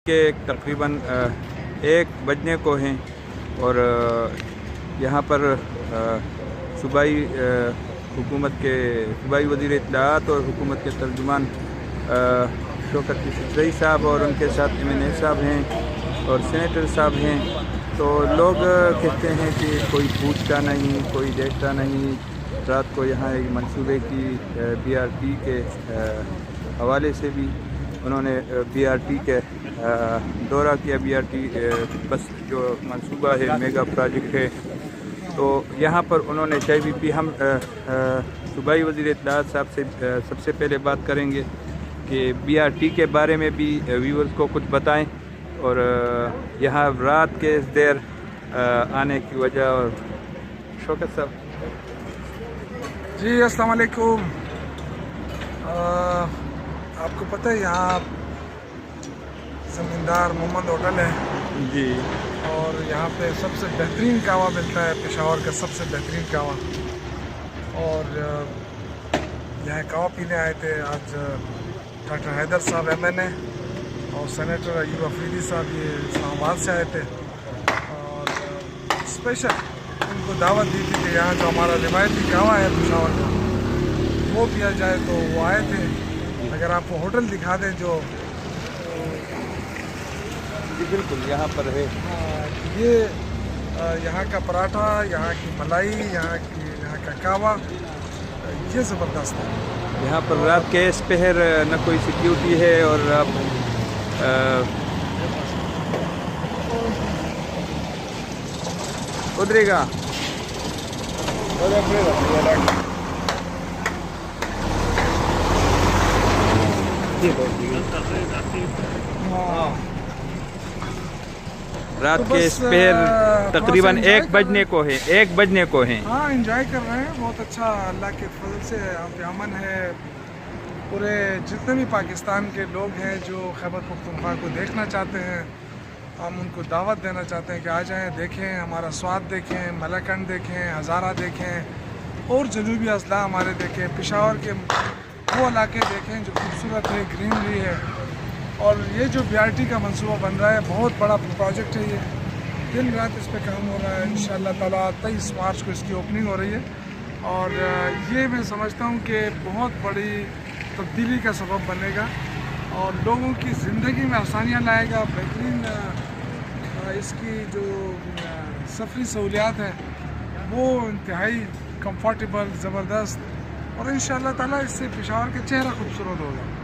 کے تقریباً 1 بجنے کو ہیں اور یہاں پر صوبائی حکومت کے صوبائی وزیر اطلاعات اور حکومت کے ترجمان شوکت رئی صاحب اور ان کے ساتھ MNA صاحب ہیں اور سینیٹر صاحب ہیں. تو لوگ کہتے ہیں کہ کوئی پوچھتا نہیں، کوئی دیکھتا نہیں. رات کو یہاں ایک منصوبے کی BRT کے حوالے سے بھی انہوں نے BRT کے دورہ کیا. BRT بس جو منصوبہ ہے، میگا پروجیکٹ ہے، تو یہاں پر انہوں نے چائے بھی پی. ہم صوبائی وزیر اطلاعات صاحب سے سب سے پہلے بات کریں گے کہ BRT کے بارے میں بھی ویورز کو کچھ بتائیں اور یہاں رات کے اس دیر آنے کی وجہ. اور شوکت صاحب جی السلام علیکم. آپ کو پتہ ہے یہاں زمیندار محمد ہوٹل ہے جی، اور یہاں پہ سب سے بہترین قہوہ ملتا ہے، پشاور کا سب سے بہترین قہوہ. اور یہاں قہوہ پینے آئے تھے آج ڈاکٹر حیدر صاحب MNA اور سینیٹر ایوب افریدی صاحب، یہ اسلام آباد سے آئے تھے اور اسپیشل ان کو دعوت دی تھی کہ یہاں جو ہمارا روایتی قہوہ ہے پشاور کا وہ پیا جائے، تو وہ آئے تھے. اگر آپ کو ہوٹل دکھا دیں جو جی بالکل یہاں پر ہے. یہ یہاں کا پراٹھا، یہاں کی ملائی، یہاں کا قہوہ یہ زبردست ہے. یہاں پر رات کے اس پہر نہ کوئی سیکیورٹی ہے اور آپ ادھرے گا رات کے اس پہر تقریباً 1 بجنے کو ہے. 1 بجنے کو ہیں. ہاں انجوائے کر رہے ہیں. بہت اچھا، اللہ کے فضل سے یہاں پہ امن ہے. پورے جتنے بھی پاکستان کے لوگ ہیں جو خیبر پختونخوا کو دیکھنا چاہتے ہیں، ہم ان کو دعوت دینا چاہتے ہیں کہ آ جائیں، دیکھیں ہمارا سواد، دیکھیں ملاکنڈ، دیکھیں ہزارہ، دیکھیں اور جنوبی اضلاع ہمارے دیکھیں، پشاور کے وہ علاقے دیکھیں جو خوبصورت ہے، گرینری ہے. اور یہ جو BRT کا منصوبہ بن رہا ہے بہت بڑا پروجیکٹ ہے. یہ دن رات اس پہ کام ہو رہا ہے. انشاءاللہ تعالیٰ 23 مارچ کو اس کی اوپننگ ہو رہی ہے اور یہ میں سمجھتا ہوں کہ بہت بڑی تبدیلی کا سبب بنے گا اور لوگوں کی زندگی میں آسانیاں لائے گا. بہترین اس کی جو سفری سہولیات ہیں وہ انتہائی کمفرٹیبل، زبردست، اور انشاءاللہ تعالیٰ اس سے پشاور کا چہرہ خوبصورت ہوگا.